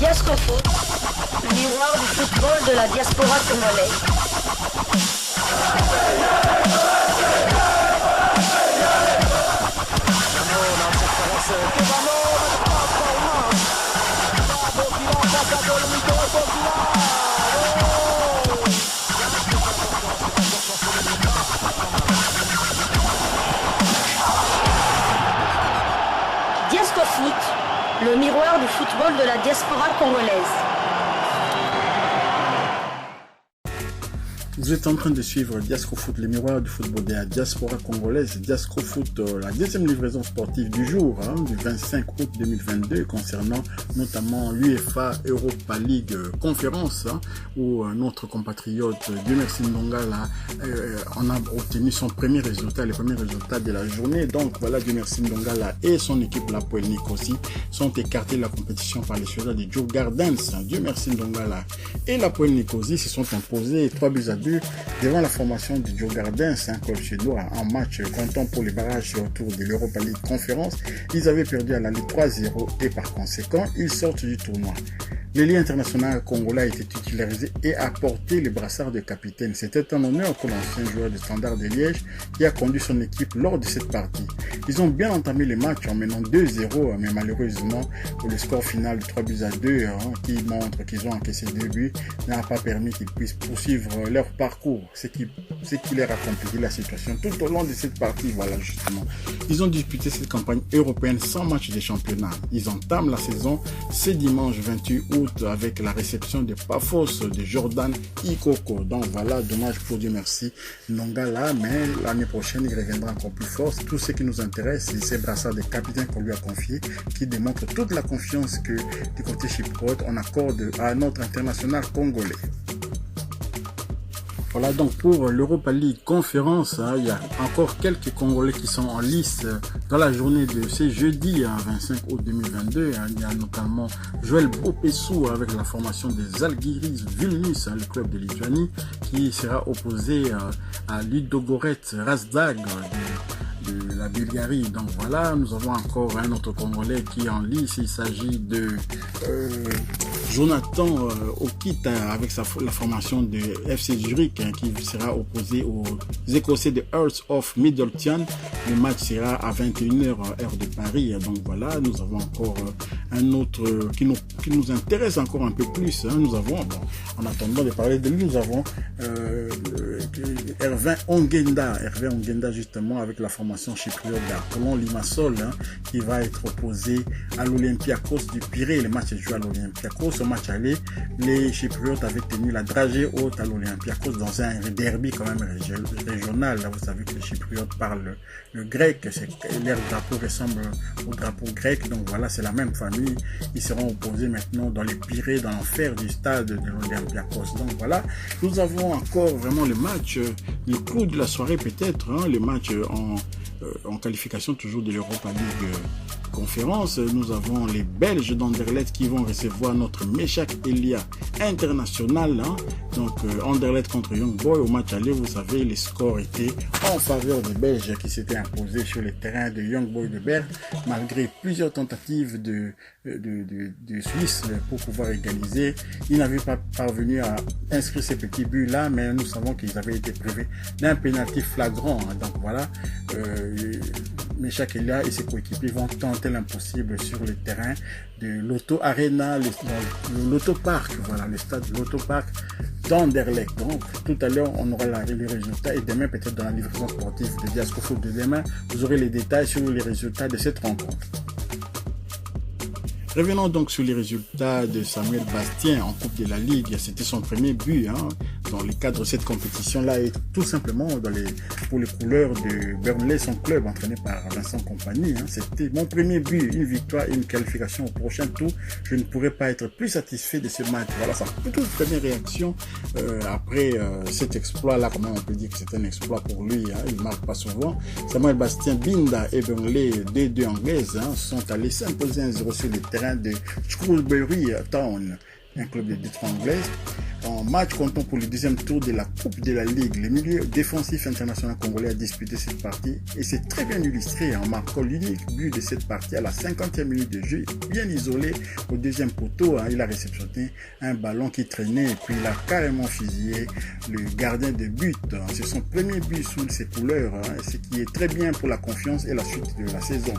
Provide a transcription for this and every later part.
Diascofoot, le miroir du football de la diaspora congolaise. Diascofoot, le miroir du football de la diaspora congolaise. Vous êtes en train de suivre Diascofoot, le miroir du football de la diaspora congolaise. Diascofoot, la deuxième livraison sportive du jour, du 25 août 2022, concernant notamment l'UEFA Europa League conférence, où notre compatriote Dieu-Merci Ndongala on a obtenu son premier résultat, le premier résultat de la journée. Donc voilà, Dieu-Merci Ndongala et son équipe, la Poel Nicosie, sont écartés de la compétition par les Suédois de Joe Gardens. Dieu-Merci Ndongala et la Poel Nicosie se sont imposés 3-2 devant la formation du Joe Gardens, un club suédois, en match comptant pour les barrages autour de l'Europa League Conférence. Ils avaient perdu à la Ligue 3-0 et par conséquent, ils sortent du tournoi. L'ailier international congolais a été titularisé et a porté le brassard de capitaine. C'était un honneur pour l'ancien joueur du Standard de Liège qui a conduit son équipe lors de cette partie. Ils ont bien entamé le match en menant 2-0, mais malheureusement, le score final de 3-2 qui montre qu'ils ont encaissé 2 buts n'a pas permis qu'ils puissent poursuivre leur parcours, ce qui leur a compliqué la situation tout au long de cette partie. Voilà, justement. Ils ont disputé cette campagne européenne sans match de championnat. Ils entament la saison ce dimanche 28 août avec la réception de Pafos de Jordan Ikoko. Donc voilà, dommage pour Dieu merci Ndongala, mais l'année prochaine il reviendra encore plus fort. Tout ce qui nous intéresse, c'est ces brassards de capitaine qu'on lui a confiés, qui démontrent toute la confiance que du côté chypriote on accorde à notre international congolais. Voilà donc pour l'Europa League conférence, il y a encore quelques Congolais qui sont en lice dans la journée de ce jeudi 25 août 2022. Il y a notamment Joël Bopessou avec la formation des Žalgiris Vilnius, le club de Lituanie, qui sera opposé à Ludogorets Razdag de la Bulgarie. Donc voilà, nous avons encore un autre Congolais qui est en lice. Il s'agit de Jonathan Okita avec la formation de FC Zurich qui sera opposé aux Écossais de Hearts of Midlothian. Le match sera à 21h heure de Paris. Donc voilà, nous avons encore un autre qui nous intéresse encore un peu plus. Nous avons, en attendant de parler de lui, nous avons Hervé Ongenda justement avec la formation chypriote d'Apollon Limassol qui va être opposé à l'Olympiakos du Pirée. Le match est joué à l'Olympiakos. Au match aller, les Chypriotes avaient tenu la dragée haute à l'Olympiakos dans un derby quand même régional. Là, vous savez que les Chypriotes parlent le grec, leur drapeau ressemble au drapeau grec, donc voilà, c'est la même famille. Ils seront opposés maintenant dans les Pirées, dans l'enfer du stade de l'Olympiakos. Donc voilà, nous avons encore vraiment le match, le clou de la soirée peut-être, le match en qualification toujours de l'Europa League conférence. Nous avons les Belges d'Anderlecht qui vont recevoir notre Meshak Elia international. Donc Anderlecht contre Young Boy. Au match aller, vous savez, les scores étaient en faveur des Belges qui s'étaient imposés sur le terrain de Young Boy de Berne, malgré plusieurs tentatives de Suisse pour pouvoir égaliser. Ils n'avaient pas parvenu à inscrire ces petits buts là, mais nous savons qu'ils avaient été privés d'un pénalty flagrant. Donc voilà, Meshak Elia et ses coéquipiers vont tenter l'impossible sur le terrain de l'Auto Arena, le Lotto Park, voilà, le stade Lotto Park d'Anderlecht. Donc tout à l'heure on aura les résultats et demain peut-être dans la livraison sportive de Diascofoot de demain, vous aurez les détails sur les résultats de cette rencontre. Revenons donc sur les résultats de Samuel Bastien en Coupe de la Ligue. C'était son premier but dans le cadre de cette compétition-là et tout simplement pour les couleurs de Burnley, son club entraîné par Vincent Kompany. C'était mon premier but, une victoire et une qualification au prochain tour. Je ne pourrais pas être plus satisfait de ce match. Voilà, sa toute première réaction après cet exploit-là. Quand même, on peut dire que c'est un exploit pour lui. Il ne marque pas souvent. Samuel Bastien, Binda et Burnley, 2-2 anglaises, sont allés s'imposer 1-0 sur le terrain de Shrewsbury Town. un club de titre anglaise. En match comptant pour le deuxième tour de la Coupe de la Ligue, le milieu défensif international congolais a disputé cette partie et c'est très bien illustré en marquant l'unique but de cette partie à la 50e minute de jeu, bien isolé au deuxième poteau. Il a réceptionné un ballon qui traînait et puis il a carrément fusillé le gardien de but. C'est son premier but sous ses couleurs, ce qui est très bien pour la confiance et la suite de la saison.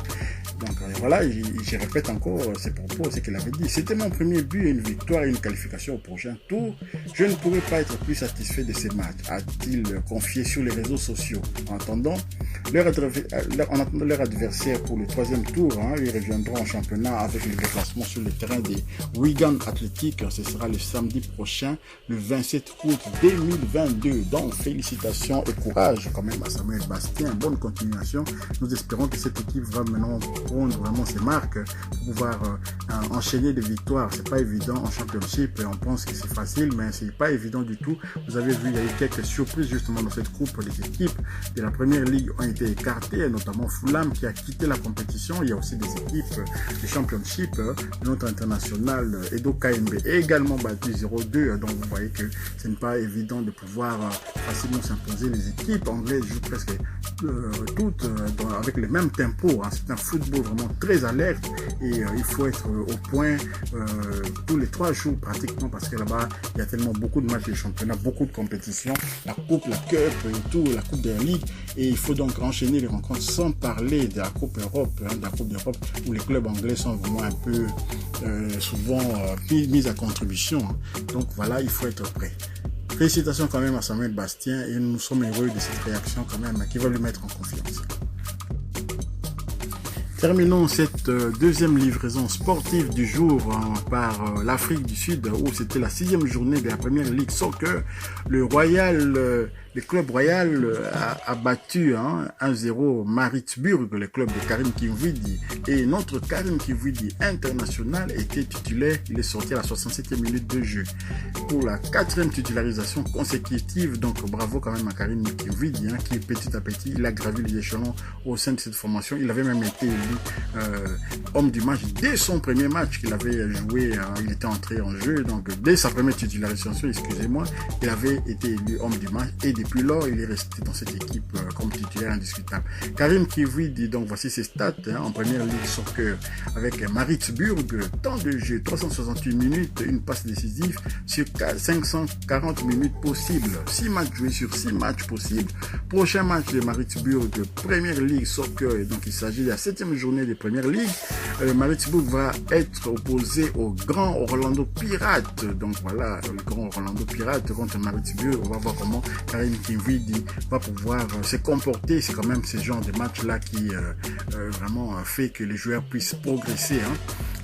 Donc voilà, je répète encore ses propos, ce qu'il avait dit. C'était mon premier but, une victoire et une qualification au prochain tour. Je ne pourrais pas être plus satisfait de ces matchs, a-t-il confié sur les réseaux sociaux. En attendant leur adversaire pour le troisième tour, ils reviendront en championnat avec le déplacement sur le terrain des Wigan Athletic. Ce sera le samedi prochain, le 27 août 2022. Donc félicitations et courage quand même à Samuel Bastien. Bonne continuation. Nous espérons que cette équipe va maintenant prendre vraiment ses marques pour pouvoir enchaîner des victoires. C'est pas évident en championship, on pense que c'est facile, mais c'est pas évident du tout. Vous avez vu, il y a eu quelques surprises justement dans cette groupe. Les équipes de la première ligue ont été écartées, notamment Fulham qui a quitté la compétition. Il y a aussi des équipes de championship. Notre international Edo KMB est également battu 0-2, donc vous voyez que ce n'est pas évident de pouvoir facilement s'imposer. Les équipes anglaises jouent presque toutes avec le même tempo. C'est un football vraiment très alerte et il faut être au point tous les 3 jours pratiquement, parce que là-bas il y a tellement beaucoup de matchs de championnat, beaucoup de compétitions, la coupe, la cup et tout, la coupe de la ligue, et il faut donc enchaîner les rencontres sans parler de la coupe Europe, de la coupe d'Europe où les clubs anglais sont vraiment un peu souvent mis à contribution. Donc voilà, il faut être prêt. Félicitations quand même à Samuel Bastien et nous sommes heureux de cette réaction quand même qui va lui mettre en confiance. Terminons cette deuxième livraison sportive du jour par l'Afrique du Sud, où c'était la 6e journée de la première Ligue Soccer. Le club royal a battu 1-0 Maritzburg, le club de Karim Kimvidi. Et notre Karim Kimvidi international était titulaire. Il est sorti à la 67e minute de jeu pour la 4e titularisation consécutive. Donc bravo quand même à Karim Kimvidi, qui petit à petit il a gravi les échelons au sein de cette formation. Il avait même été élu homme du match dès son premier match qu'il avait joué. Il était entré en jeu, donc dès sa première titularisation, excusez-moi, il avait été élu homme du match et depuis lors il est resté dans cette équipe comme titulaire indiscutable. Karim Kimvidi, donc voici ses stats en première ligue soccer avec Maritzburg: temps de jeu 368 minutes, une passe décisive sur 540 minutes possibles, 6 matchs joués sur 6 matchs possibles. Prochain match de Maritzburg de première ligue soccer, et donc il s'agit de la 7e journée de première ligue. Maritzburg va être opposé au Grand Orlando Pirates. Donc voilà, le Grand Orlando Pirates contre Maritzburg. On va voir comment Karim Kimvidi va pouvoir se comporter. C'est quand même ce genre de match là qui vraiment fait que les joueurs puissent progresser.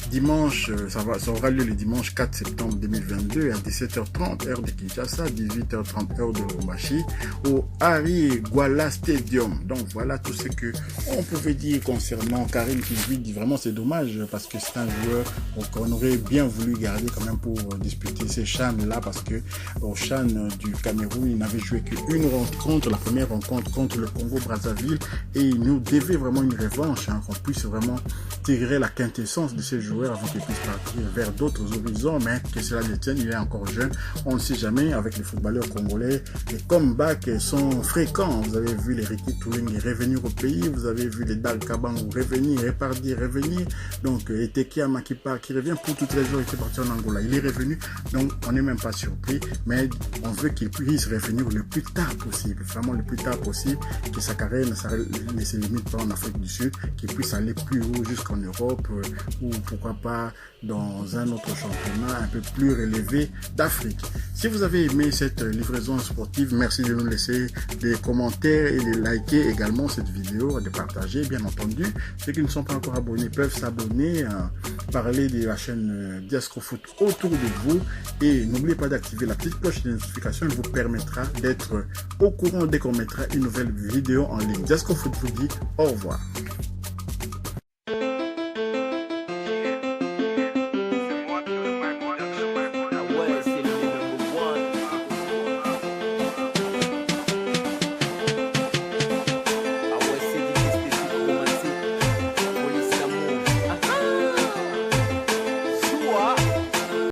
Dimanche, ça aura lieu le dimanche 4 septembre 2022 à 17h30 heure de Kinshasa, 18h30 heure de Lubumbashi, au Harry Gwala Stadium. Donc voilà tout ce que on pouvait dire concernant Karim Kimvidi. Vraiment c'est dommage parce que c'est un joueur qu'on aurait bien voulu garder quand même pour disputer ces CHAN là, parce que au CHAN du Cameroun il n'avait joué qu'une rencontre, la première rencontre contre le Congo Brazzaville, et il nous devait vraiment une revanche, qu'on puisse vraiment tirer la quintessence de ces joueurs avant qu'il puisse partir vers d'autres horizons, mais que cela le tienne, il est encore jeune, on ne sait jamais. Avec les footballeurs congolais, les comebacks sont fréquents. Vous avez vu les Ricky Touling revenir au pays, vous avez vu les Dal Kabangu revenir, revenir, donc Etekia Makipa qui revient pour toutes les jours, il était parti en Angola, il est revenu, donc on n'est même pas surpris, mais on veut qu'il puisse revenir le plus tard possible, vraiment le plus tard possible, que sa carrière ne se limite pas en Afrique du Sud, qu'il puisse aller plus haut jusqu'en Europe, ou pourquoi pas dans un autre championnat un peu plus relevé d'Afrique. Si vous avez aimé cette livraison sportive, merci de nous laisser des commentaires et de liker également cette vidéo, de partager bien entendu. Ceux qui ne sont pas encore abonnés peuvent s'abonner, parler de la chaîne Diasco Foot autour de vous, et n'oubliez pas d'activer la petite cloche de notification, elle vous permettra d'être au courant dès qu'on mettra une nouvelle vidéo en ligne. Diasco Foot vous dit au revoir.